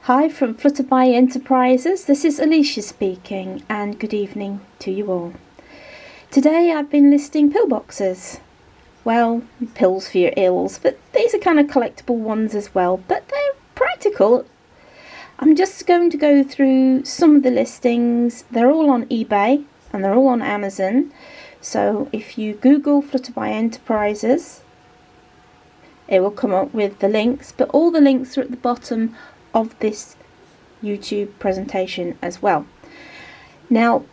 Hi from Flutterby Enterprises, this is Alicia speaking, and good evening to you all. Today I've been listing pillboxes. Well, pills for your ills, but these are kind of collectible ones as well, but they're practical. I'm just going to go through some of the listings. They're all on eBay and they're all on Amazon. So if you Google Flutterby Enterprises, it will come up with the links, but all the links are at the bottom of this YouTube presentation as well. Now,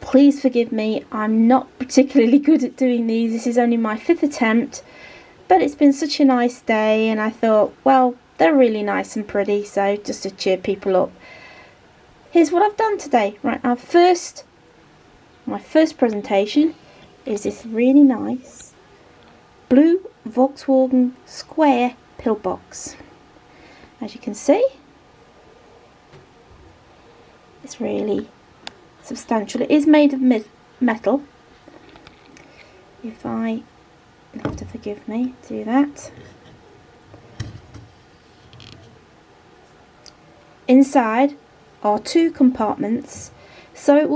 please forgive me, I'm not particularly good at doing these. This is only my 5th attempt, but it's been such a nice day and I thought, well, they're really nice and pretty, so just to cheer people up. Here's what I've done today. Right, my first presentation is this really nice blue Volkswagen square pillbox. As you can see, it's really substantial. It is made of metal. You'll have to forgive me, do that. Inside are 2 compartments, so it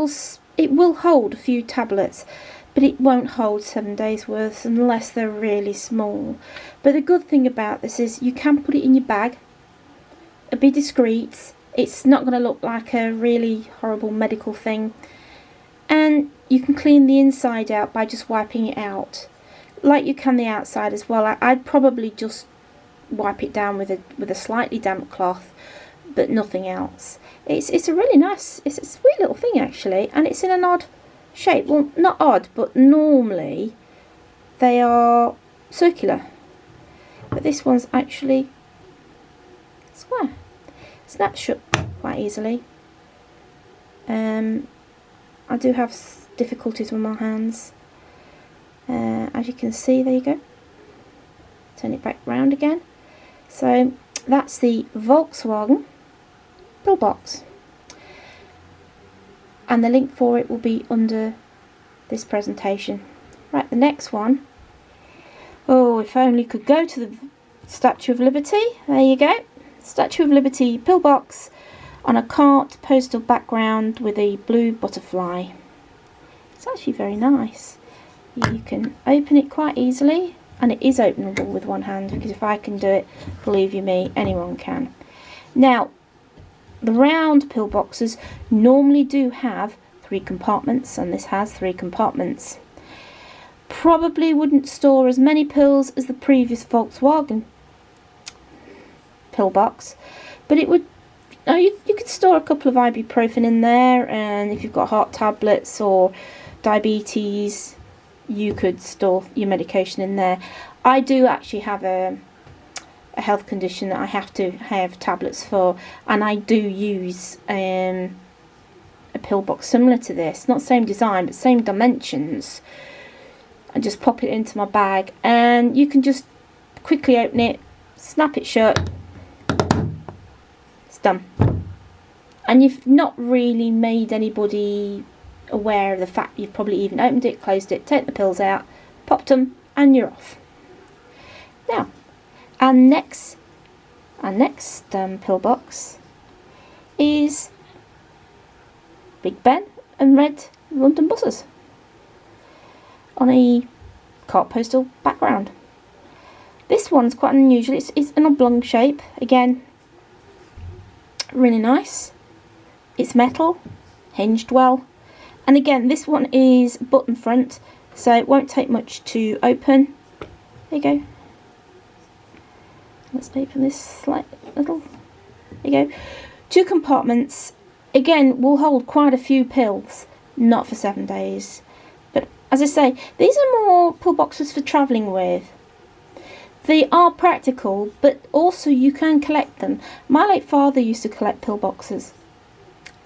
will hold a few tablets, but it won't hold 7 days worth unless they're really small. But the good thing about this is you can put it in your bag. Be discreet. It's not going to look like a really horrible medical thing, and you can clean the inside out by just wiping it out like you can the outside as well. I'd probably just wipe it down with a slightly damp cloth, but nothing else. It's a really nice, it's a sweet little thing actually, and it's in an odd shape. Well, not odd, but normally they are circular, but this one's actually square. Snaps shut quite easily. I do have difficulties with my hands. As you can see, there you go. Turn it back round again. So that's the Volkswagen pillbox, and the link for it will be under this presentation. Right, the next one. Oh, if I only could go to the Statue of Liberty. There you go. Statue of Liberty pillbox on a cart postal background with a blue butterfly. It's actually very nice. You can open it quite easily, and it is openable with one hand, because if I can do it, believe you me, anyone can. Now, the round pillboxes normally do have 3 compartments, and this has 3 compartments. Probably wouldn't store as many pills as the previous Volkswagen pillbox, but it would, you could store a couple of ibuprofen in there, and if you've got heart tablets or diabetes, you could store your medication in there. I do actually have a health condition that I have to have tablets for, and I do use a pillbox similar to this, not same design but same dimensions. I just pop it into my bag, and you can just quickly open it, snap it shut, it's done. And you've not really made anybody aware of the fact you've probably even opened it, closed it, taken the pills out, popped them, and you're off. Now, our next pillbox is Big Ben and red London buses on a cart postal background. This one's quite unusual. It's an oblong shape, again, really nice. It's metal, hinged well, and again this one is button front, so it won't take much to open. There you go. Let's open this slight little, there you go. 2 compartments, again will hold quite a few pills, not for 7 days, but as I say, these are more pillboxes for travelling with. They are practical, but also you can collect them. My late father used to collect pillboxes.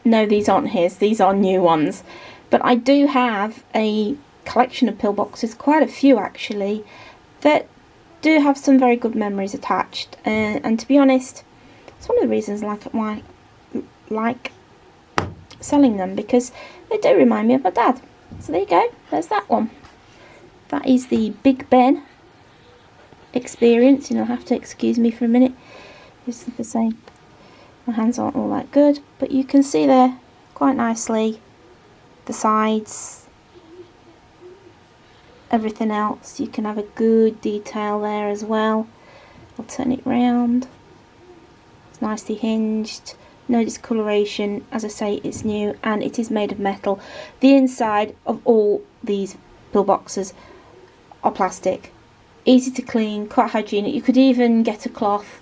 No, these aren't his, these are new ones. But I do have a collection of pillboxes, quite a few actually, that do have some very good memories attached. And to be honest, it's one of the reasons why I like selling them, because they do remind me of my dad. So there you go, there's that one. That is the Big Ben experience. You'll have to excuse me for a minute. Just to say, My hands aren't all that good, but you can see there quite nicely the sides, everything else. You can have a good detail there as well. I'll turn it round. It's nicely hinged, no discoloration. As I say, it's new and it is made of metal. The inside of all these pillboxes are plastic, easy to clean, quite hygienic. You could even get a cloth,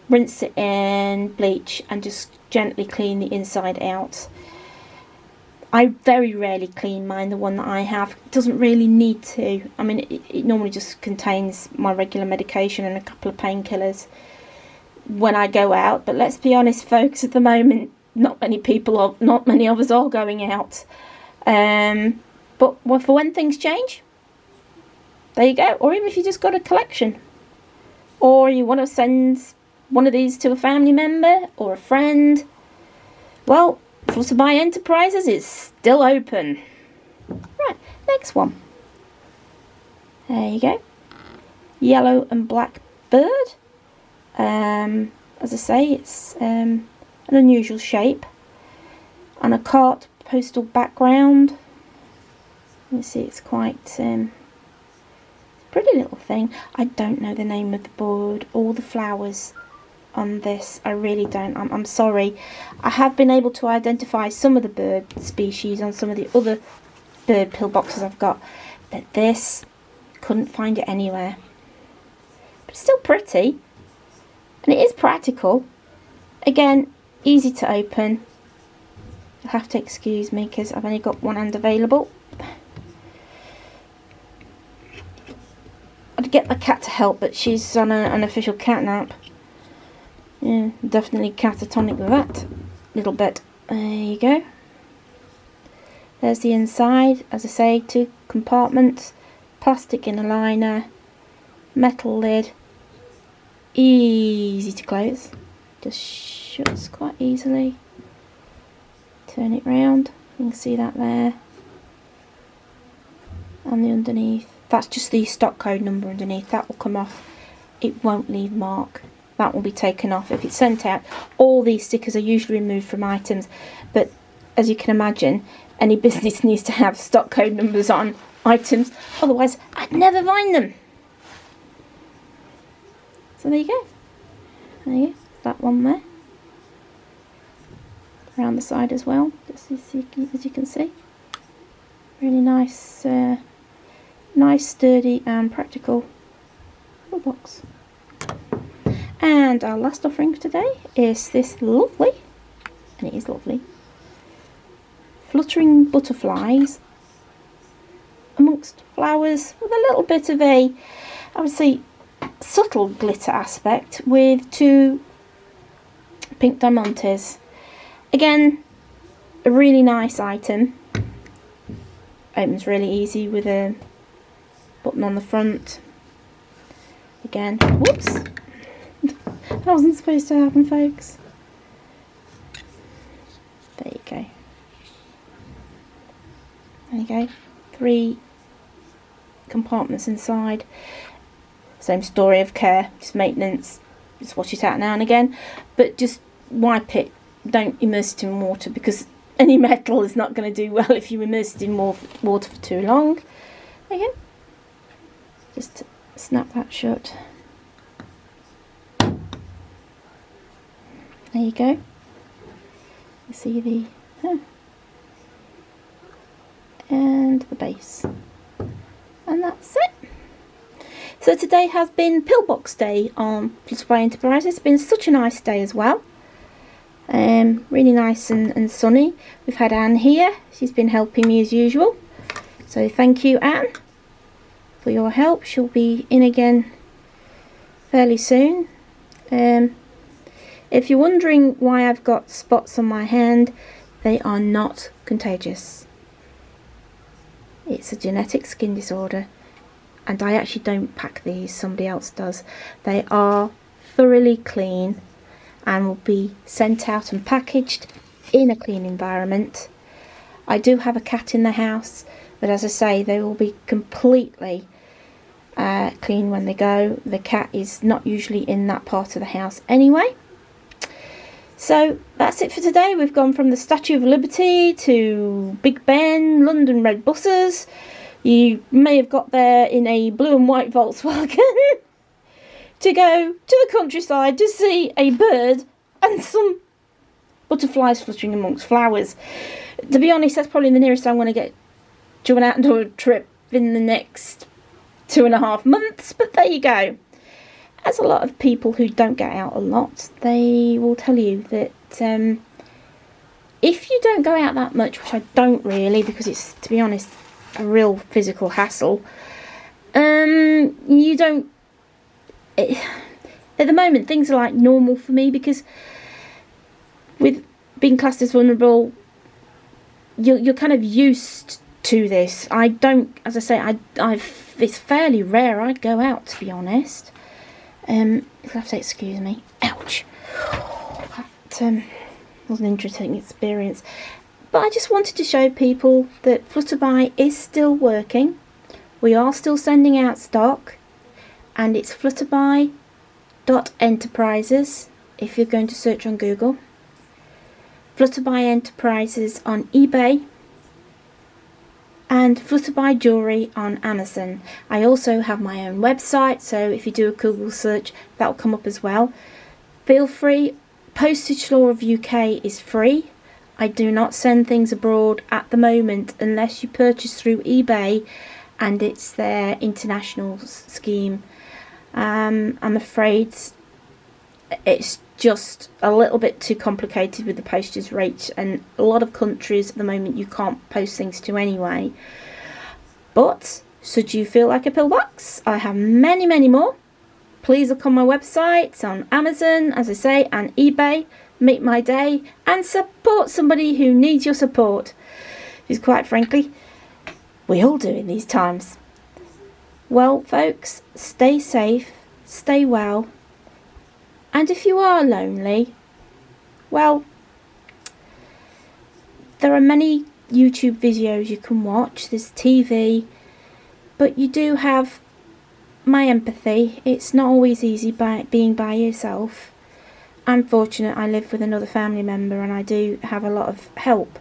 rinse it in bleach and just gently clean the inside out. I very rarely clean mine, the one that I have. It doesn't really need to. I mean, it normally just contains my regular medication and a couple of painkillers when I go out. But let's be honest, folks, at the moment, not many of us are going out. But for when things change, there you go. Or even if you just got a collection, or you want to send one of these to a family member or a friend, well, Flutterby Enterprises is still open. Right, next one. There you go. Yellow and black bird. As I say, it's an unusual shape. On a cart postal background. You see, it's quite pretty little thing. I don't know the name of the bird or the flowers on this. I really don't. I'm sorry. I have been able to identify some of the bird species on some of the other bird pillboxes I've got, but this, couldn't find it anywhere. But it's still pretty, and it is practical. Again, easy to open. You'll have to excuse me because I've only got one hand available. I'd get the cat to help, but she's on an official cat nap. Yeah, definitely catatonic with that little bit. There you go. There's the inside. As I say, 2 compartments, plastic inner liner, metal lid, easy to close, just shuts quite easily. Turn it round, you can see that there. And the underneath, that's just the stock code number underneath. That will come off. It won't leave mark. That will be taken off if it's sent out. All these stickers are usually removed from items, but as you can imagine, any business needs to have stock code numbers on items, otherwise I'd never find them. So there you go. There you go. That one there. Around the side as well, just as you can see. Really nice, nice, sturdy and practical little box. And our last offering for today is this lovely, and it is lovely, fluttering butterflies amongst flowers with a little bit of a, I would say, subtle glitter aspect with 2 pink diamantes. Again, a really nice item. Opens really easy with a button on the front. Again, whoops. That wasn't supposed to happen, folks. There you go. There you go. 3 compartments inside. Same story of care, just maintenance. Just wash it out now and again. But just wipe it. Don't immerse it in water, because any metal is not going to do well if you immerse it in water for too long. There you go. Just snap that shut. There you go. You see the and the base, and that's it. So today has been Pillbox Day on Flutterby Enterprises. It's been such a nice day as well. Really nice and sunny. We've had Anne here. She's been helping me as usual. So thank you, Anne, for your help. She'll be in again fairly soon. If you're wondering why I've got spots on my hand, they are not contagious. It's a genetic skin disorder, and I actually don't pack these, somebody else does. They are thoroughly clean and will be sent out and packaged in a clean environment. I do have a cat in the house, but as I say, they will be completely clean when they go. The cat is not usually in that part of the house anyway. So that's it for today. We've gone from the Statue of Liberty to Big Ben, London red buses. You may have got there in a blue and white Volkswagen to go to the countryside to see a bird and some butterflies fluttering amongst flowers. To be honest, that's probably the nearest I'm going to get to an outdoor trip in the next 2.5 months, but there you go. As a lot of people who don't get out a lot, they will tell you that if you don't go out that much, which I don't really, because it's, to be honest, a real physical hassle, you don't... at the moment, things are like normal for me, because with being classed as vulnerable, you're kind of used to this. I don't, as I say, it's fairly rare I go out, to be honest. You'll have to excuse me. Ouch. That was an interesting experience. But I just wanted to show people that Flutterby is still working. We are still sending out stock. And it's flutterby.enterprises if you're going to search on Google. Flutterby Enterprises on eBay. And Flutterby Jewellery on Amazon. I also have my own website, so if you do a Google search, that'll come up as well. Feel free. Postage law of UK is free. I do not send things abroad at the moment unless you purchase through eBay and it's their international scheme. I'm afraid it's just a little bit too complicated with the postage rates, and a lot of countries at the moment you can't post things to anyway. But should you feel like a pillbox, I have many more. Please look on my website, on Amazon, as I say, and eBay. Make my day and support somebody who needs your support, because quite frankly we all do in these times. Well folks, stay safe, stay well. And if you are lonely, well, there are many YouTube videos you can watch. There's TV, but you do have my empathy. It's not always easy being by yourself. I'm fortunate I live with another family member and I do have a lot of help.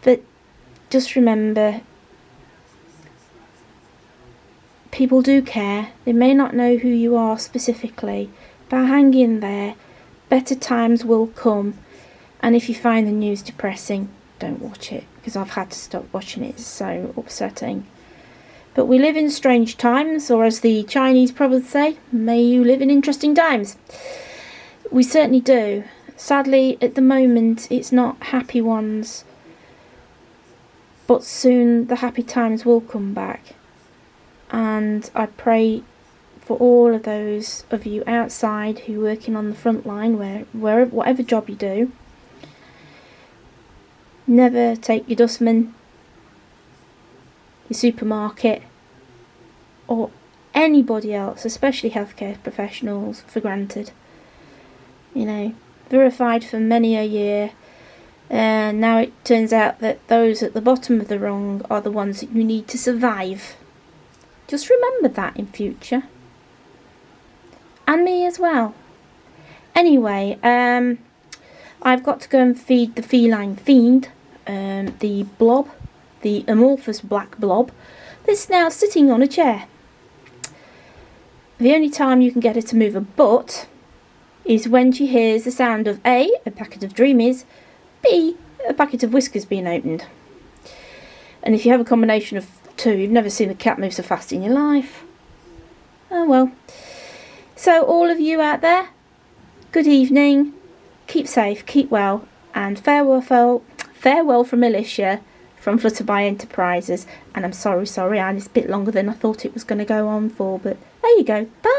But just remember, people do care. They may not know who you are specifically, but hang in there. Better times will come. And if you find the news depressing, don't watch it, because I've had to stop watching it. It's so upsetting. But we live in strange times, or as the Chinese probably say, may you live in interesting times. We certainly do. Sadly, at the moment, it's not happy ones. But soon the happy times will come back. And I pray for all of those of you outside who are working on the front line, whatever job you do. Never take your dustman, your supermarket, or anybody else, especially healthcare professionals, for granted. You know, verified for many a year, and now it turns out that those at the bottom of the rung are the ones that you need to survive. Just remember that in future. And me as well. Anyway, I've got to go and feed the feline fiend, the blob, the amorphous black blob, that's now sitting on a chair. The only time you can get her to move a butt is when she hears the sound of A, a packet of Dreamies, B, a packet of whiskers being opened. And if you have a combination of two, you've never seen a cat move so fast in your life. Oh well. So all of you out there, good evening, keep safe, keep well, and farewell from Alicia from Flutterby Enterprises. And I'm sorry, it's a bit longer than I thought it was going to go on for, but there you go. Bye.